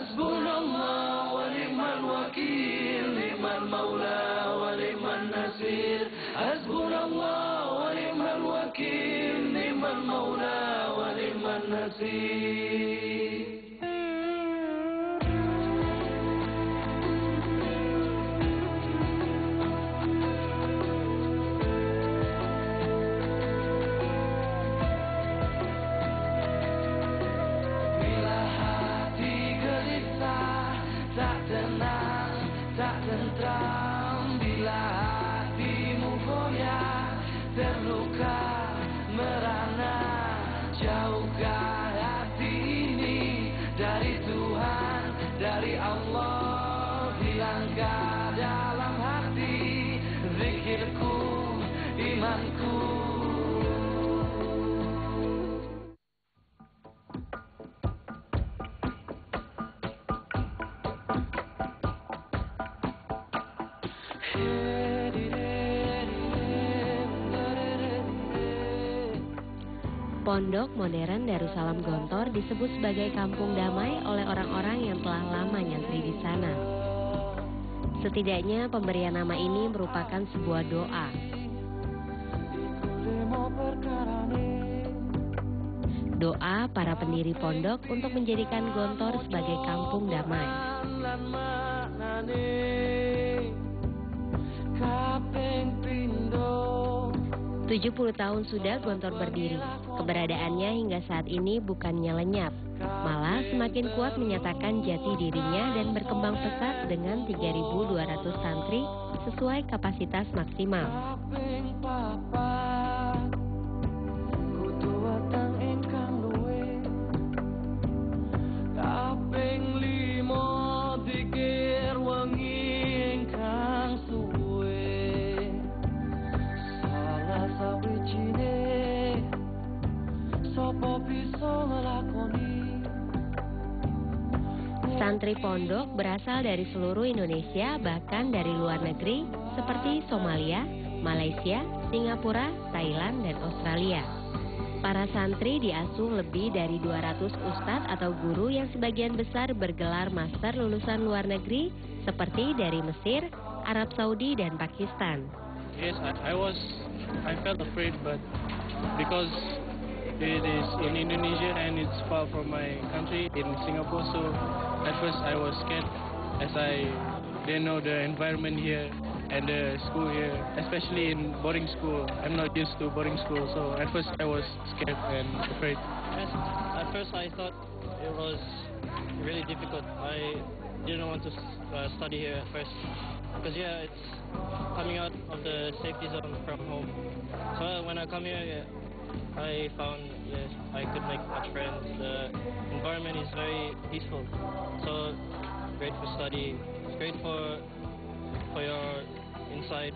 Hasbunallah wa ni'mal wakil, ni'mal maula wa ni'man nasir. Hasbunallah wa ni'mal wakil, ni'mal maula wa ni'man nasir. Bila hatimu goyah, terluka, merana, jauhkan hati ini dari Tuhan, dari Allah. Hilangkan dalam hati zikirku, imanku. Pondok Modern Darussalam Gontor disebut sebagai kampung damai oleh orang-orang yang telah lama nyantri di sana. Setidaknya pemberian nama ini merupakan sebuah doa. Doa para pendiri pondok untuk menjadikan Gontor sebagai kampung damai. 70 tahun sudah Gontor berdiri. Keberadaannya hingga saat ini bukannya lenyap, malah semakin kuat menyatakan jati dirinya dan berkembang pesat dengan 3.200 santri sesuai kapasitas maksimal. Santri pondok berasal dari seluruh Indonesia, bahkan dari luar negeri seperti Somalia, Malaysia, Singapura, Thailand, dan Australia. Para santri diasuh lebih dari 200 ustadz atau guru yang sebagian besar bergelar master lulusan luar negeri seperti dari Mesir, Arab Saudi, dan Pakistan. Yes, I felt afraid, but because it is in Indonesia and it's far from my country in Singapore, so at first I was scared as I didn't know the environment here and the school here, especially in boarding school. I'm not used to boarding school, so at first I was scared and afraid. Yes, at first I thought it was really difficult. I didn't want to study here at first because it's coming out of the safety zone from home. So when I come here, I found I could make much friends. The environment is very peaceful, so great for study. It's great for your inside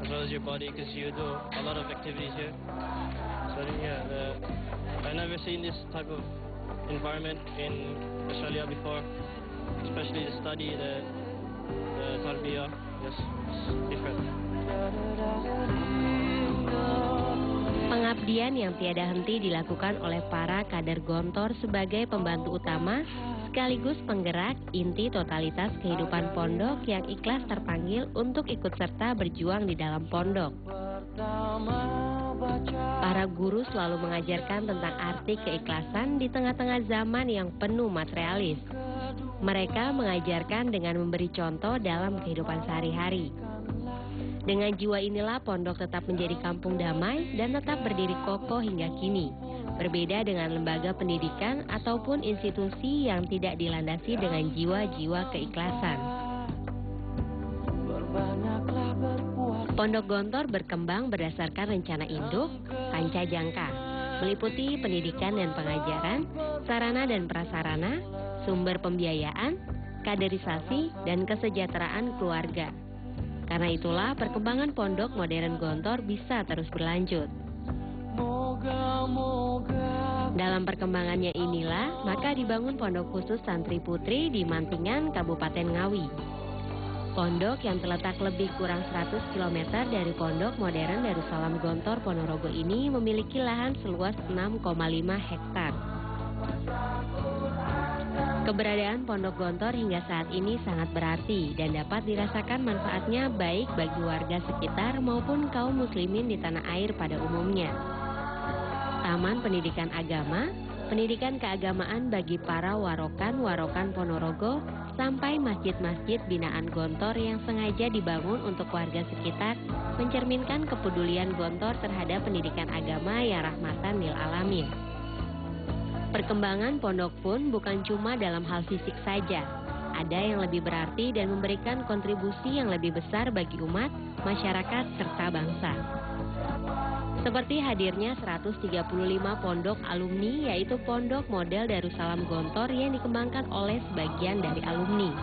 as well as your body because you do a lot of activities here. So I never seen this type of environment in Australia before, especially the study, the tarbiyah. Yes, it's different. Pengabdian yang tiada henti dilakukan oleh para kader Gontor sebagai pembantu utama sekaligus penggerak inti totalitas kehidupan pondok yang ikhlas terpanggil untuk ikut serta berjuang di dalam pondok. Para guru selalu mengajarkan tentang arti keikhlasan di tengah-tengah zaman yang penuh materialis. Mereka mengajarkan dengan memberi contoh dalam kehidupan sehari-hari. Dengan jiwa inilah pondok tetap menjadi kampung damai dan tetap berdiri kokoh hingga kini. Berbeda dengan lembaga pendidikan ataupun institusi yang tidak dilandasi dengan jiwa-jiwa keikhlasan. Pondok Gontor berkembang berdasarkan rencana induk Panca Jangka, meliputi pendidikan dan pengajaran, sarana dan prasarana, sumber pembiayaan, kaderisasi, dan kesejahteraan keluarga. Karena itulah perkembangan Pondok Modern Gontor bisa terus berlanjut. Dalam perkembangannya inilah, maka dibangun pondok khusus santri putri di Mantingan, Kabupaten Ngawi. Pondok yang terletak lebih kurang 100 km dari Pondok Modern Darussalam Gontor Ponorogo ini memiliki lahan seluas 6,5 hektar. Keberadaan Pondok Gontor hingga saat ini sangat berarti dan dapat dirasakan manfaatnya baik bagi warga sekitar maupun kaum muslimin di tanah air pada umumnya. Taman Pendidikan Agama, pendidikan keagamaan bagi para warokan Ponorogo, sampai masjid-masjid binaan Gontor yang sengaja dibangun untuk warga sekitar mencerminkan kepedulian Gontor terhadap pendidikan agama yang rahmatan lil alamin. Perkembangan pondok pun bukan cuma dalam hal fisik saja. Ada yang lebih berarti dan memberikan kontribusi yang lebih besar bagi umat, masyarakat, serta bangsa. Seperti hadirnya 135 pondok alumni, yaitu pondok model Darussalam Gontor yang dikembangkan oleh sebagian dari alumni.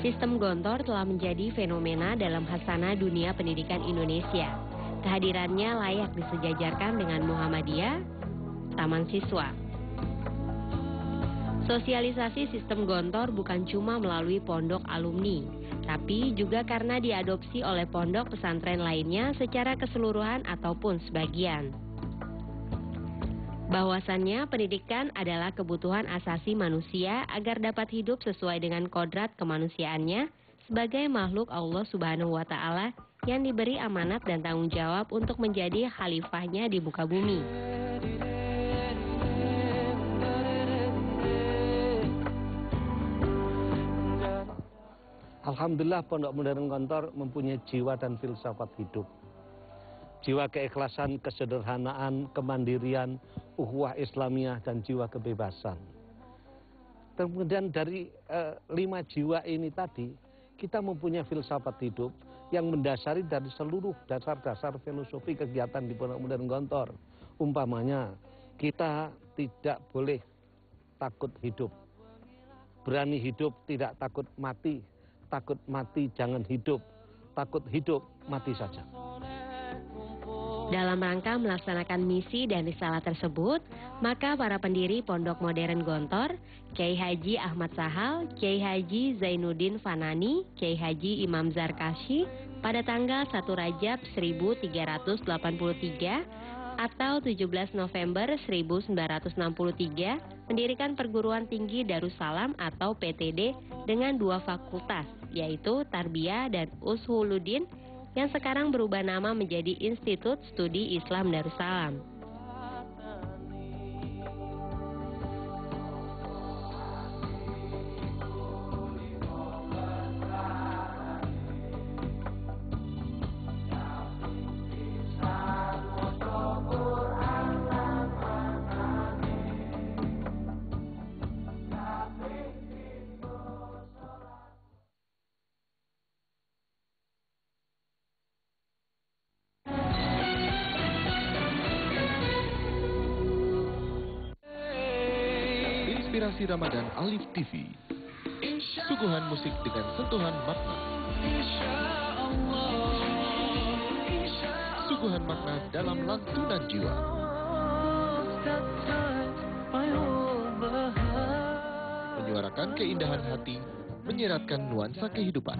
Sistem Gontor telah menjadi fenomena dalam khasanah dunia pendidikan Indonesia. Kehadirannya layak disejajarkan dengan Muhammadiyah, Taman Siswa. Sosialisasi sistem Gontor bukan cuma melalui pondok alumni, tapi juga karena diadopsi oleh pondok pesantren lainnya secara keseluruhan ataupun sebagian. Bahwasannya pendidikan adalah kebutuhan asasi manusia agar dapat hidup sesuai dengan kodrat kemanusiaannya sebagai makhluk Allah Subhanahu wa Ta'ala yang diberi amanat dan tanggung jawab untuk menjadi khalifahnya di muka bumi. Alhamdulillah Pondok Modern Gontor mempunyai jiwa dan filsafat hidup. Jiwa keikhlasan, kesederhanaan, kemandirian, ukhuwah Islamiyah, dan jiwa kebebasan. Kemudian dari 5 jiwa ini tadi, kita mempunyai filsafat hidup yang mendasari dari seluruh dasar-dasar filosofi kegiatan di Pondok Modern Gontor. Umpamanya, kita tidak boleh takut hidup. Berani hidup, tidak takut mati. Takut mati, jangan hidup. Takut hidup, mati saja. Dalam rangka melaksanakan misi dan risalah tersebut, maka para pendiri Pondok Modern Gontor, Kiai Haji Ahmad Sahal, Kiai Haji Zainuddin Fanani, Kiai Haji Imam Zarkashi, pada tanggal 1 Rajab 1383 atau 17 November 1963, mendirikan perguruan tinggi Darussalam atau PTD dengan 2 fakultas, yaitu Tarbiyah dan Ushuluddin, yang sekarang berubah nama menjadi Institut Studi Islam Darussalam. Inspirasi Ramadan Alif TV. Suguhan musik dengan sentuhan makna. Suguhan makna dalam lantunan jiwa. Menyuarakan keindahan hati, menyiratkan nuansa kehidupan.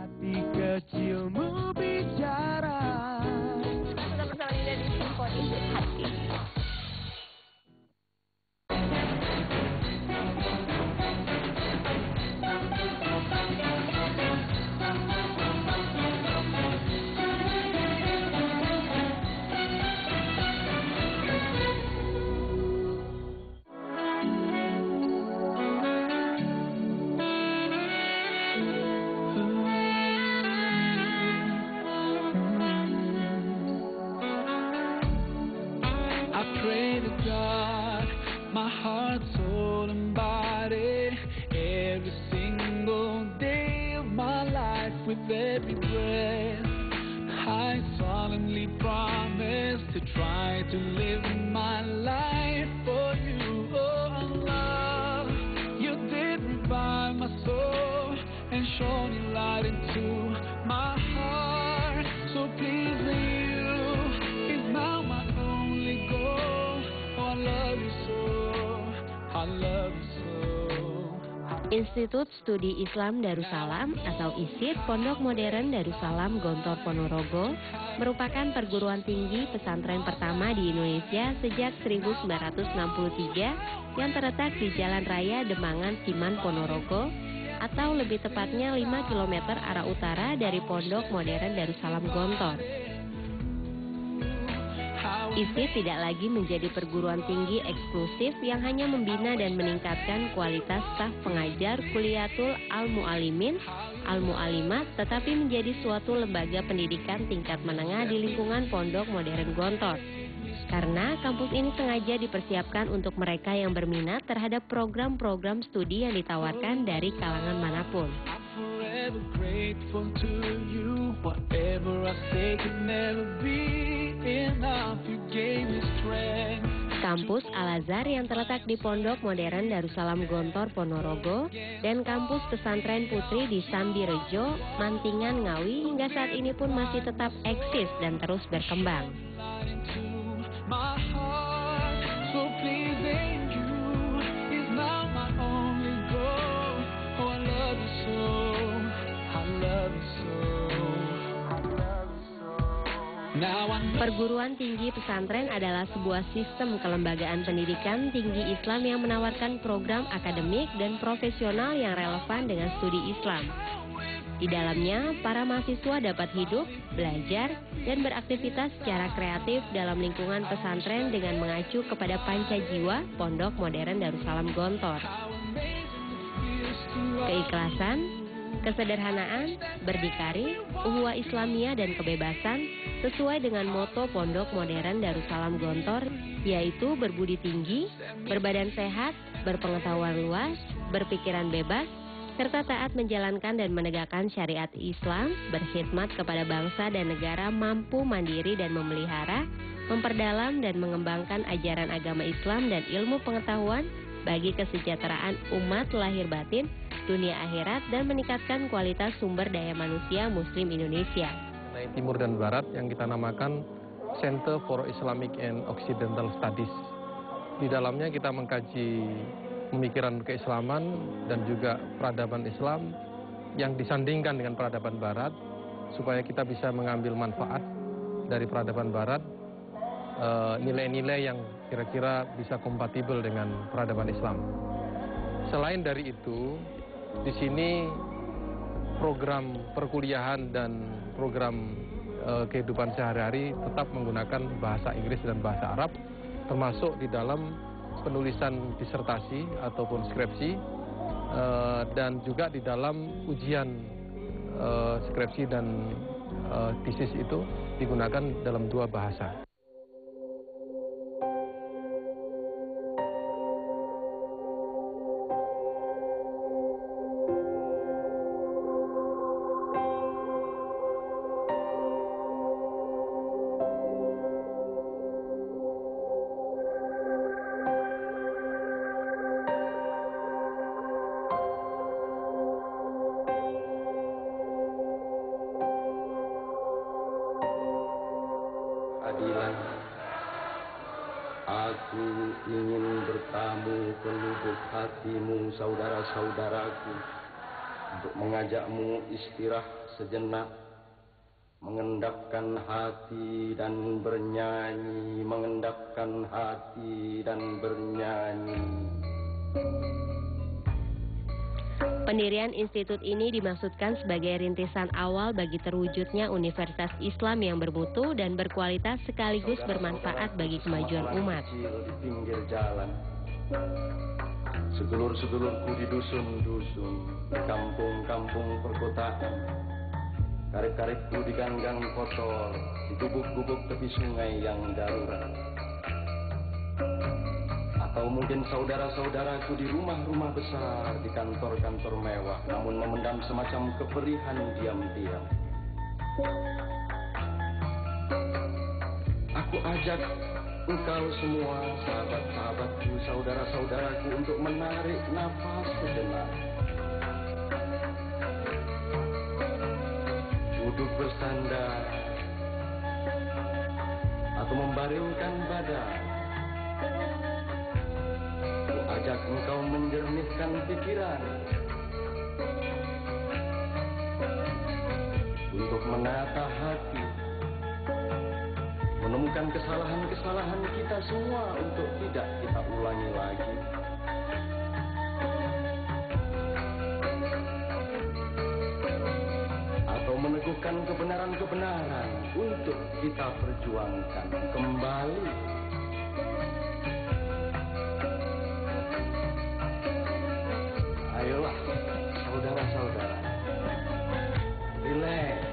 Institut Studi Islam Darussalam atau ISID Pondok Modern Darussalam Gontor Ponorogo merupakan perguruan tinggi pesantren pertama di Indonesia sejak 1963 yang terletak di Jalan Raya Demangan Siman Ponorogo atau lebih tepatnya 5 km arah utara dari Pondok Modern Darussalam Gontor. ISID tidak lagi menjadi perguruan tinggi eksklusif yang hanya membina dan meningkatkan kualitas staf pengajar kuliatul al-mu'alimin, al-mu'alimat, tetapi menjadi suatu lembaga pendidikan tingkat menengah di lingkungan Pondok Modern Gontor. Karena kampus ini sengaja dipersiapkan untuk mereka yang berminat terhadap program-program studi yang ditawarkan dari kalangan manapun. Kampus Al-Azhar yang terletak di Pondok Modern Darussalam Gontor Ponorogo dan kampus pesantren putri di Sambirejo, Mantingan, Ngawi hingga saat ini pun masih tetap eksis dan terus berkembang. Perguruan tinggi pesantren adalah sebuah sistem kelembagaan pendidikan tinggi Islam yang menawarkan program akademik dan profesional yang relevan dengan studi Islam. Di dalamnya, para mahasiswa dapat hidup, belajar, dan beraktivitas secara kreatif dalam lingkungan pesantren dengan mengacu kepada pancajiwa Pondok Modern Darussalam Gontor. Keikhlasan, kesederhanaan, berdikari, ukhuwah Islamiyah dan kebebasan sesuai dengan moto Pondok Modern Darussalam Gontor, yaitu berbudi tinggi, berbadan sehat, berpengetahuan luas, berpikiran bebas, serta taat menjalankan dan menegakkan syariat Islam, berkhidmat kepada bangsa dan negara, mampu mandiri dan memelihara, memperdalam dan mengembangkan ajaran agama Islam dan ilmu pengetahuan bagi kesejahteraan umat lahir batin, dunia akhirat, dan meningkatkan kualitas sumber daya manusia Muslim Indonesia. Timur dan Barat yang kita namakan Center for Islamic and Occidental Studies. Di dalamnya kita mengkaji pemikiran keislaman dan juga peradaban Islam yang disandingkan dengan peradaban Barat supaya kita bisa mengambil manfaat dari peradaban Barat, nilai-nilai yang kira-kira bisa kompatibel dengan peradaban Islam. Selain dari itu, di sini program perkuliahan dan program kehidupan sehari-hari tetap menggunakan bahasa Inggris dan bahasa Arab, termasuk di dalam penulisan disertasi ataupun skripsi, dan juga di dalam ujian skripsi dan tesis itu digunakan dalam dua bahasa. Aku ingin bertamu ke lubuk hatimu, saudara-saudaraku, untuk mengajakmu istirahat sejenak, mengendapkan hati dan bernyanyi, mengendapkan hati dan bernyanyi. Pendirian institut ini dimaksudkan sebagai rintisan awal bagi terwujudnya universitas Islam yang bermutu dan berkualitas sekaligus bermanfaat bagi kemajuan umat. Di pinggir jalan, sedulur-sedulurku di dusun-dusun, di kampung-kampung perkotaan, karib-karibku di ganggang kotor, di gubuk-gubuk tepi sungai yang darurat. Atau mungkin saudara-saudaraku di rumah-rumah besar, di kantor-kantor mewah, namun memendam semacam keperihan diam-diam. Aku ajak engkau semua, sahabat-sahabatku, saudara-saudaraku, untuk menarik nafas sejenak. Duduk bersandar atau membaringkan badan. Ajak engkau menjernihkan pikiran menata hati, menemukan kesalahan-kesalahan kita semua untuk tidak kita ulangi lagi. Atau meneguhkan kebenaran-kebenaran untuk kita perjuangkan kembali. Ayolah, saudara-saudara, relax.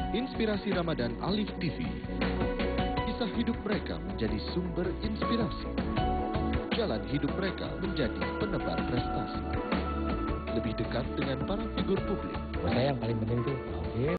Inspirasi Ramadan Alif TV. Kisah hidup mereka menjadi sumber inspirasi. Jalan hidup mereka menjadi penebar prestasi. Lebih dekat dengan para figur publik. Saya yang paling penting tuh